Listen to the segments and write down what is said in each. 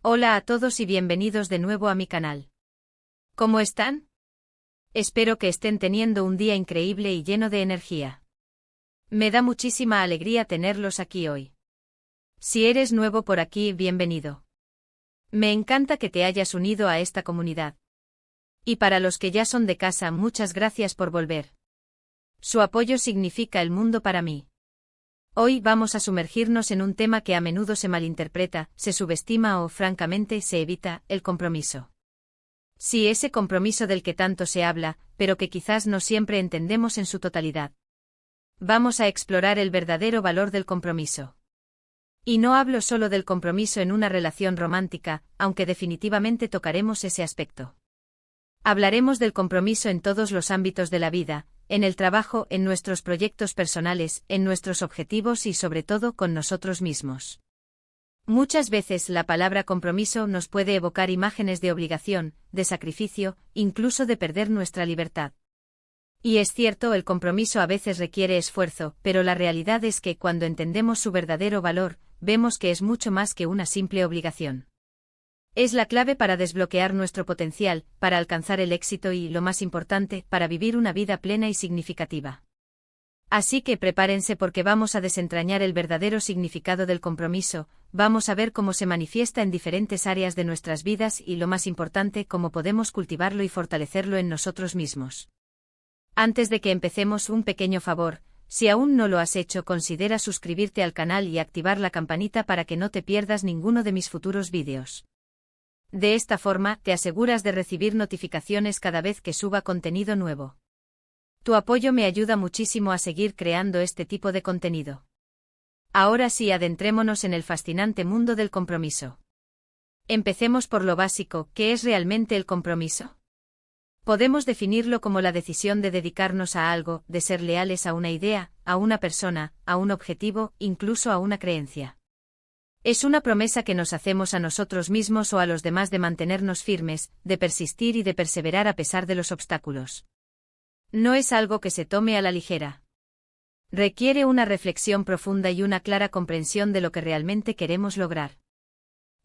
Hola a todos y bienvenidos de nuevo a mi canal. ¿Cómo están? Espero que estén teniendo un día increíble y lleno de energía. Me da muchísima alegría tenerlos aquí hoy. Si eres nuevo por aquí, bienvenido. Me encanta que te hayas unido a esta comunidad. Y para los que ya son de casa, muchas gracias por volver. Su apoyo significa el mundo para mí. Hoy vamos a sumergirnos en un tema que a menudo se malinterpreta, se subestima o, francamente, se evita: el compromiso. Sí, ese compromiso del que tanto se habla, pero que quizás no siempre entendemos en su totalidad. Vamos a explorar el verdadero valor del compromiso. Y no hablo solo del compromiso en una relación romántica, aunque definitivamente tocaremos ese aspecto. Hablaremos del compromiso en todos los ámbitos de la vida, en el trabajo, en nuestros proyectos personales, en nuestros objetivos y sobre todo con nosotros mismos. Muchas veces la palabra compromiso nos puede evocar imágenes de obligación, de sacrificio, incluso de perder nuestra libertad. Y es cierto, el compromiso a veces requiere esfuerzo, pero la realidad es que cuando entendemos su verdadero valor, vemos que es mucho más que una simple obligación. Es la clave para desbloquear nuestro potencial, para alcanzar el éxito y, lo más importante, para vivir una vida plena y significativa. Así que prepárense porque vamos a desentrañar el verdadero significado del compromiso, vamos a ver cómo se manifiesta en diferentes áreas de nuestras vidas y, lo más importante, cómo podemos cultivarlo y fortalecerlo en nosotros mismos. Antes de que empecemos, un pequeño favor: si aún no lo has hecho, considera suscribirte al canal y activar la campanita para que no te pierdas ninguno de mis futuros vídeos. De esta forma, te aseguras de recibir notificaciones cada vez que suba contenido nuevo. Tu apoyo me ayuda muchísimo a seguir creando este tipo de contenido. Ahora sí, adentrémonos en el fascinante mundo del compromiso. Empecemos por lo básico: ¿qué es realmente el compromiso? Podemos definirlo como la decisión de dedicarnos a algo, de ser leales a una idea, a una persona, a un objetivo, incluso a una creencia. Es una promesa que nos hacemos a nosotros mismos o a los demás de mantenernos firmes, de persistir y de perseverar a pesar de los obstáculos. No es algo que se tome a la ligera. Requiere una reflexión profunda y una clara comprensión de lo que realmente queremos lograr.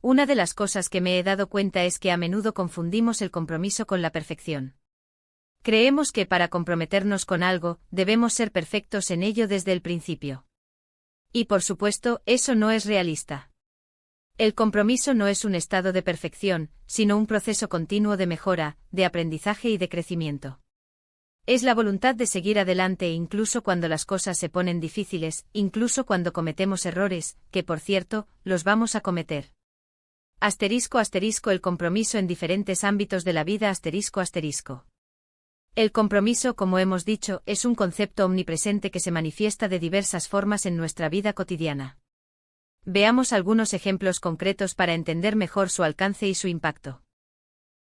Una de las cosas que me he dado cuenta es que a menudo confundimos el compromiso con la perfección. Creemos que para comprometernos con algo, debemos ser perfectos en ello desde el principio. Y por supuesto, eso no es realista. El compromiso no es un estado de perfección, sino un proceso continuo de mejora, de aprendizaje y de crecimiento. Es la voluntad de seguir adelante incluso cuando las cosas se ponen difíciles, incluso cuando cometemos errores, que por cierto, los vamos a cometer. ****el compromiso en diferentes ámbitos de la vida ****. El compromiso, como hemos dicho, es un concepto omnipresente que se manifiesta de diversas formas en nuestra vida cotidiana. Veamos algunos ejemplos concretos para entender mejor su alcance y su impacto.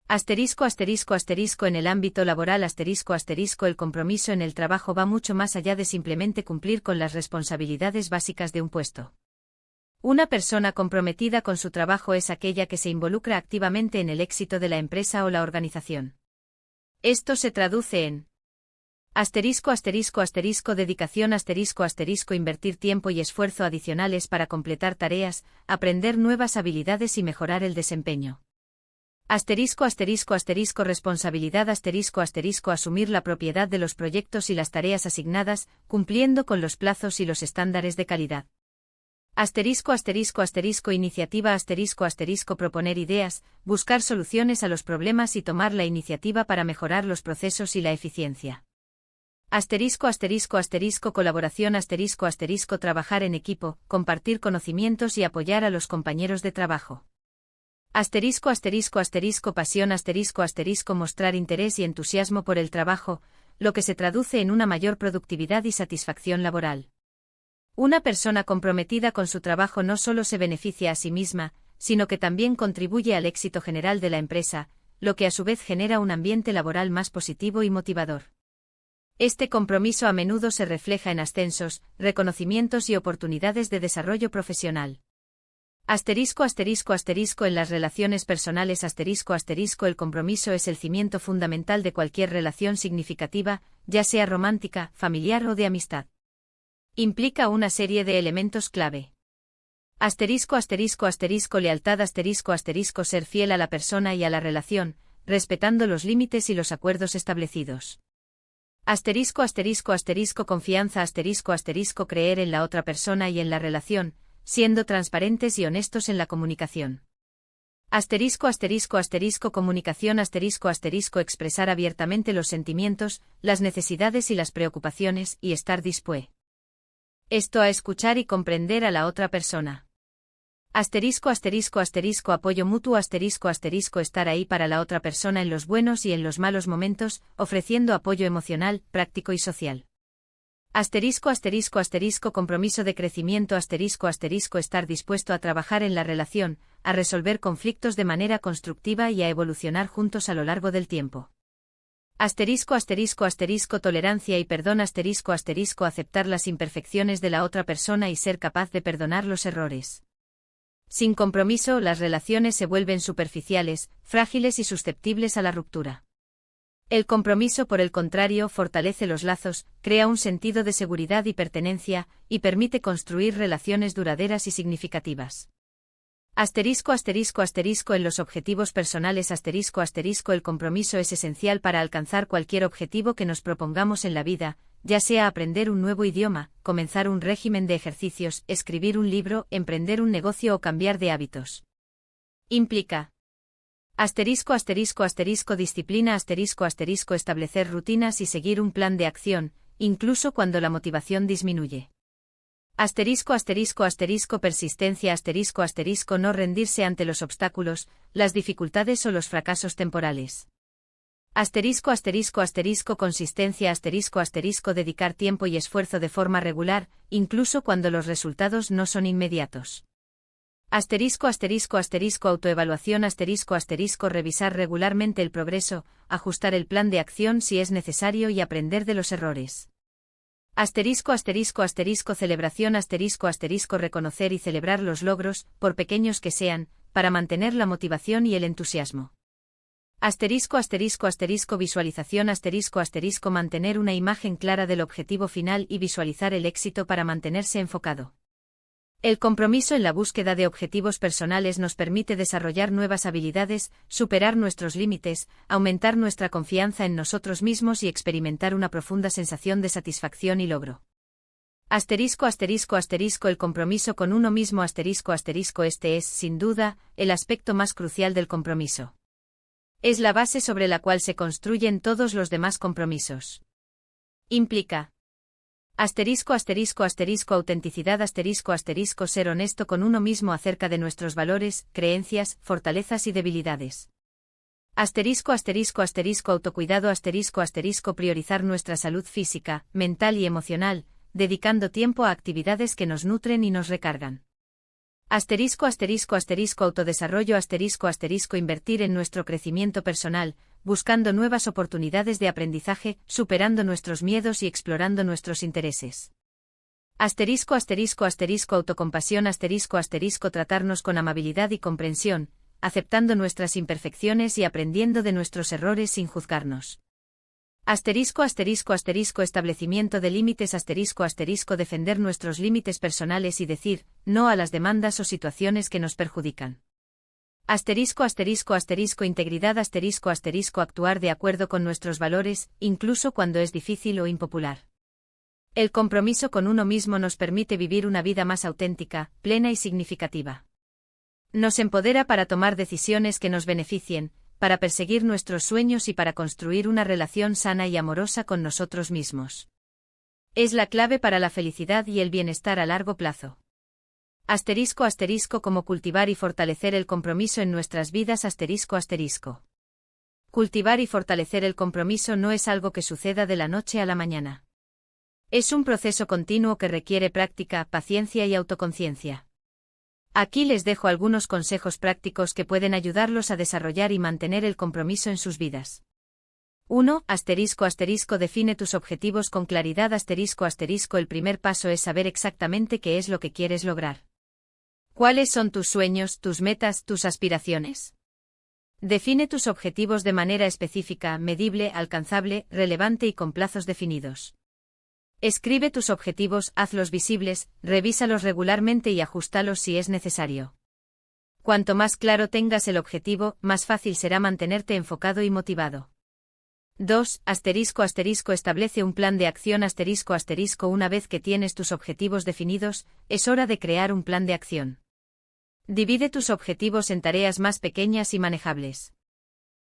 En el ámbito laboral el compromiso en el trabajo va mucho más allá de simplemente cumplir con las responsabilidades básicas de un puesto. Una persona comprometida con su trabajo es aquella que se involucra activamente en el éxito de la empresa o la organización. Esto se traduce en dedicación invertir tiempo y esfuerzo adicionales para completar tareas, aprender nuevas habilidades y mejorar el desempeño. Responsabilidad asumir la propiedad de los proyectos y las tareas asignadas, cumpliendo con los plazos y los estándares de calidad. Iniciativa proponer ideas, buscar soluciones a los problemas y tomar la iniciativa para mejorar los procesos y la eficiencia. Colaboración trabajar en equipo, compartir conocimientos y apoyar a los compañeros de trabajo. Pasión mostrar interés y entusiasmo por el trabajo, lo que se traduce en una mayor productividad y satisfacción laboral. Una persona comprometida con su trabajo no solo se beneficia a sí misma, sino que también contribuye al éxito general de la empresa, lo que a su vez genera un ambiente laboral más positivo y motivador. Este compromiso a menudo se refleja en ascensos, reconocimientos y oportunidades de desarrollo profesional. En las relaciones personales el compromiso es el cimiento fundamental de cualquier relación significativa, ya sea romántica, familiar o de amistad. Implica una serie de elementos clave. Asterisco asterisco asterisco lealtad asterisco asterisco ser fiel a la persona y a la relación, respetando los límites y los acuerdos establecidos. Asterisco asterisco asterisco confianza asterisco asterisco creer en la otra persona y en la relación, siendo transparentes y honestos en la comunicación. Asterisco asterisco asterisco comunicación asterisco asterisco expresar abiertamente los sentimientos, las necesidades y las preocupaciones y estar dispuesto a escuchar y comprender a la otra persona. Asterisco asterisco asterisco apoyo mutuo asterisco asterisco estar ahí para la otra persona en los buenos y en los malos momentos, ofreciendo apoyo emocional, práctico y social. Asterisco asterisco asterisco compromiso de crecimiento asterisco asterisco estar dispuesto a trabajar en la relación, a resolver conflictos de manera constructiva y a evolucionar juntos a lo largo del tiempo. Asterisco asterisco asterisco tolerancia y perdón asterisco asterisco aceptar las imperfecciones de la otra persona y ser capaz de perdonar los errores. Sin compromiso, las relaciones se vuelven superficiales, frágiles y susceptibles a la ruptura. El compromiso, por el contrario, fortalece los lazos, crea un sentido de seguridad y pertenencia, y permite construir relaciones duraderas y significativas. Asterisco asterisco asterisco en los objetivos personales asterisco asterisco el compromiso es esencial para alcanzar cualquier objetivo que nos propongamos en la vida, ya sea aprender un nuevo idioma, comenzar un régimen de ejercicios, escribir un libro, emprender un negocio o cambiar de hábitos. Implica asterisco asterisco asterisco disciplina asterisco asterisco establecer rutinas y seguir un plan de acción, incluso cuando la motivación disminuye. Asterisco asterisco asterisco persistencia asterisco asterisco no rendirse ante los obstáculos, las dificultades o los fracasos temporales. Asterisco asterisco asterisco consistencia asterisco asterisco dedicar tiempo y esfuerzo de forma regular, incluso cuando los resultados no son inmediatos. Asterisco asterisco asterisco autoevaluación asterisco asterisco revisar regularmente el progreso, ajustar el plan de acción si es necesario y aprender de los errores. Asterisco asterisco asterisco celebración asterisco asterisco reconocer y celebrar los logros, por pequeños que sean, para mantener la motivación y el entusiasmo. Asterisco asterisco asterisco visualización asterisco asterisco mantener una imagen clara del objetivo final y visualizar el éxito para mantenerse enfocado. El compromiso en la búsqueda de objetivos personales nos permite desarrollar nuevas habilidades, superar nuestros límites, aumentar nuestra confianza en nosotros mismos y experimentar una profunda sensación de satisfacción y logro. Asterisco asterisco asterisco el compromiso con uno mismo asterisco asterisco este es, sin duda, el aspecto más crucial del compromiso. Es la base sobre la cual se construyen todos los demás compromisos. Implica asterisco asterisco asterisco autenticidad asterisco asterisco ser honesto con uno mismo acerca de nuestros valores, creencias, fortalezas y debilidades. Asterisco asterisco asterisco autocuidado asterisco asterisco priorizar nuestra salud física, mental y emocional, dedicando tiempo a actividades que nos nutren y nos recargan. Asterisco asterisco asterisco autodesarrollo asterisco asterisco invertir en nuestro crecimiento personal, buscando nuevas oportunidades de aprendizaje, superando nuestros miedos y explorando nuestros intereses. Asterisco asterisco asterisco autocompasión asterisco asterisco tratarnos con amabilidad y comprensión, aceptando nuestras imperfecciones y aprendiendo de nuestros errores sin juzgarnos. Asterisco asterisco asterisco establecimiento de límites asterisco asterisco defender nuestros límites personales y decir no a las demandas o situaciones que nos perjudican. Asterisco asterisco asterisco integridad asterisco asterisco actuar de acuerdo con nuestros valores, incluso cuando es difícil o impopular. El compromiso con uno mismo nos permite vivir una vida más auténtica, plena y significativa. Nos empodera para tomar decisiones que nos beneficien, para perseguir nuestros sueños y para construir una relación sana y amorosa con nosotros mismos. Es la clave para la felicidad y el bienestar a largo plazo. Asterisco asterisco cómo cultivar y fortalecer el compromiso en nuestras vidas asterisco asterisco. Cultivar y fortalecer el compromiso no es algo que suceda de la noche a la mañana. Es un proceso continuo que requiere práctica, paciencia y autoconciencia. Aquí les dejo algunos consejos prácticos que pueden ayudarlos a desarrollar y mantener el compromiso en sus vidas. 1. Asterisco asterisco define tus objetivos con claridad asterisco asterisco el primer paso es saber exactamente qué es lo que quieres lograr. ¿Cuáles son tus sueños, tus metas, tus aspiraciones? Define tus objetivos de manera específica, medible, alcanzable, relevante y con plazos definidos. Escribe tus objetivos, hazlos visibles, revísalos regularmente y ajustalos si es necesario. Cuanto más claro tengas el objetivo, más fácil será mantenerte enfocado y motivado. 2. Establece un plan de acción. Una vez que tienes tus objetivos definidos, es hora de crear un plan de acción. Divide tus objetivos en tareas más pequeñas y manejables.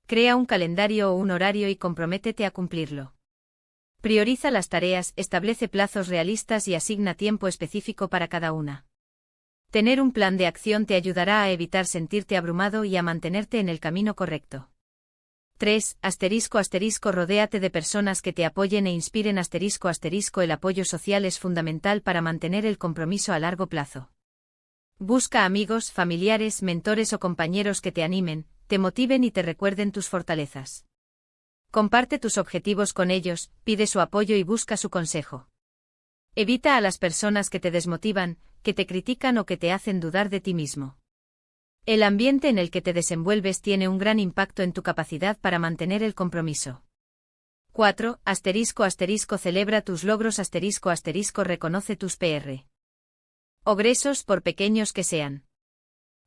Crea un calendario o un horario y comprométete a cumplirlo. Prioriza las tareas, establece plazos realistas y asigna tiempo específico para cada una. Tener un plan de acción te ayudará a evitar sentirte abrumado y a mantenerte en el camino correcto. 3. Rodéate de personas que te apoyen e inspiren. El apoyo social es fundamental para mantener el compromiso a largo plazo. Busca amigos, familiares, mentores o compañeros que te animen, te motiven y te recuerden tus fortalezas. Comparte tus objetivos con ellos, pide su apoyo y busca su consejo. Evita a las personas que te desmotivan, que te critican o que te hacen dudar de ti mismo. El ambiente en el que te desenvuelves tiene un gran impacto en tu capacidad para mantener el compromiso. 4. Celebra tus logros. Reconoce tus progresos por pequeños que sean.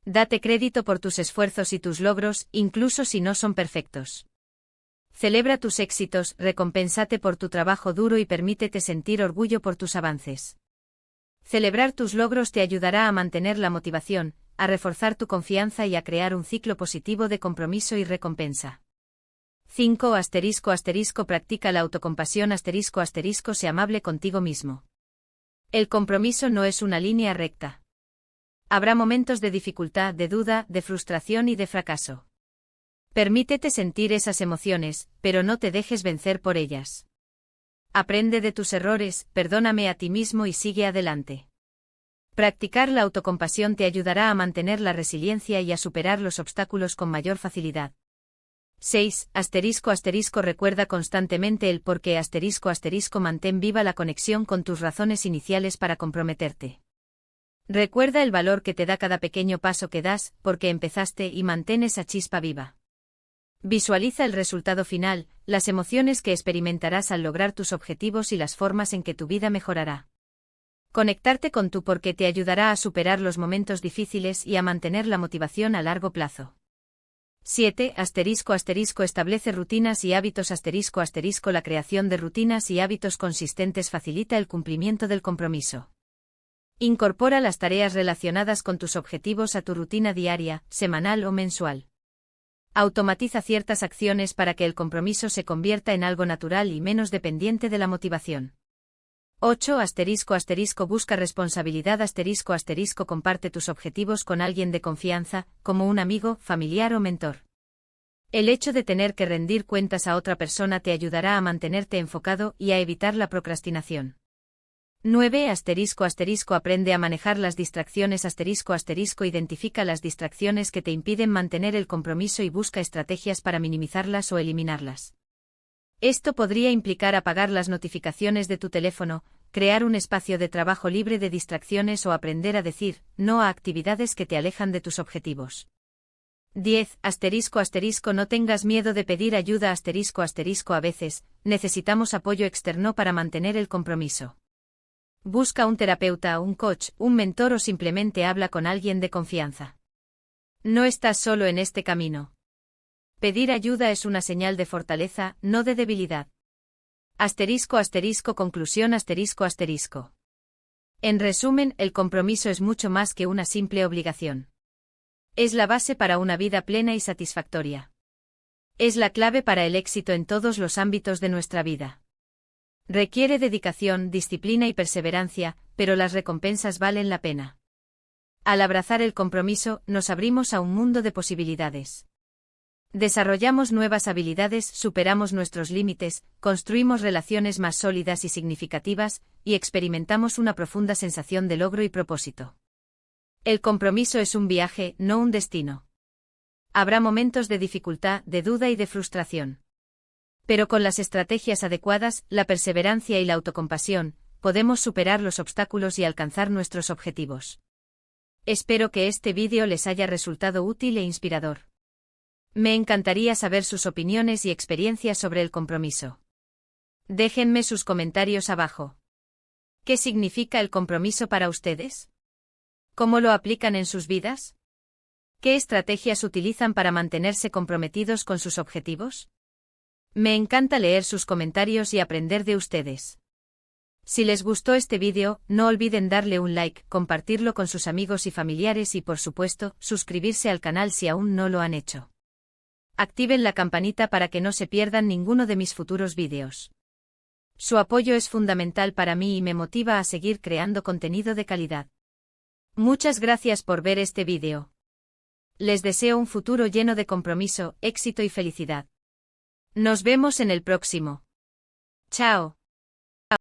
Date crédito por tus esfuerzos y tus logros, incluso si no son perfectos. Celebra tus éxitos, recompénsate por tu trabajo duro y permítete sentir orgullo por tus avances. Celebrar tus logros te ayudará a mantener la motivación, a reforzar tu confianza y a crear un ciclo positivo de compromiso y recompensa. 5. Practica la autocompasión. Sé amable contigo mismo. El compromiso no es una línea recta. Habrá momentos de dificultad, de duda, de frustración y de fracaso. Permítete sentir esas emociones, pero no te dejes vencer por ellas. Aprende de tus errores, perdóname a ti mismo y sigue adelante. Practicar la autocompasión te ayudará a mantener la resiliencia y a superar los obstáculos con mayor facilidad. 6. Recuerda constantemente el por qué. Mantén viva la conexión con tus razones iniciales para comprometerte. Recuerda el valor que te da cada pequeño paso que das, por qué empezaste y mantén esa chispa viva. Visualiza el resultado final, las emociones que experimentarás al lograr tus objetivos y las formas en que tu vida mejorará. Conectarte con tu porqué te ayudará a superar los momentos difíciles y a mantener la motivación a largo plazo. 7. Establece rutinas y hábitos. La creación de rutinas y hábitos consistentes facilita el cumplimiento del compromiso. Incorpora las tareas relacionadas con tus objetivos a tu rutina diaria, semanal o mensual. Automatiza ciertas acciones para que el compromiso se convierta en algo natural y menos dependiente de la motivación. 8. Busca responsabilidad. Comparte tus objetivos con alguien de confianza, como un amigo, familiar o mentor. El hecho de tener que rendir cuentas a otra persona te ayudará a mantenerte enfocado y a evitar la procrastinación. 9. Aprende a manejar las distracciones. Identifica las distracciones que te impiden mantener el compromiso y busca estrategias para minimizarlas o eliminarlas. Esto podría implicar apagar las notificaciones de tu teléfono, crear un espacio de trabajo libre de distracciones o aprender a decir no a actividades que te alejan de tus objetivos. 10. No tengas miedo de pedir ayuda. A veces, necesitamos apoyo externo para mantener el compromiso. Busca un terapeuta, un coach, un mentor o simplemente habla con alguien de confianza. No estás solo en este camino. Pedir ayuda es una señal de fortaleza, no de debilidad. Conclusión. En resumen, el compromiso es mucho más que una simple obligación. Es la base para una vida plena y satisfactoria. Es la clave para el éxito en todos los ámbitos de nuestra vida. Requiere dedicación, disciplina y perseverancia, pero las recompensas valen la pena. Al abrazar el compromiso, nos abrimos a un mundo de posibilidades. Desarrollamos nuevas habilidades, superamos nuestros límites, construimos relaciones más sólidas y significativas, y experimentamos una profunda sensación de logro y propósito. El compromiso es un viaje, no un destino. Habrá momentos de dificultad, de duda y de frustración. Pero con las estrategias adecuadas, la perseverancia y la autocompasión, podemos superar los obstáculos y alcanzar nuestros objetivos. Espero que este vídeo les haya resultado útil e inspirador. Me encantaría saber sus opiniones y experiencias sobre el compromiso. Déjenme sus comentarios abajo. ¿Qué significa el compromiso para ustedes? ¿Cómo lo aplican en sus vidas? ¿Qué estrategias utilizan para mantenerse comprometidos con sus objetivos? Me encanta leer sus comentarios y aprender de ustedes. Si les gustó este vídeo, no olviden darle un like, compartirlo con sus amigos y familiares y por supuesto, suscribirse al canal si aún no lo han hecho. Activen la campanita para que no se pierdan ninguno de mis futuros vídeos. Su apoyo es fundamental para mí y me motiva a seguir creando contenido de calidad. Muchas gracias por ver este vídeo. Les deseo un futuro lleno de compromiso, éxito y felicidad. Nos vemos en el próximo. Chao.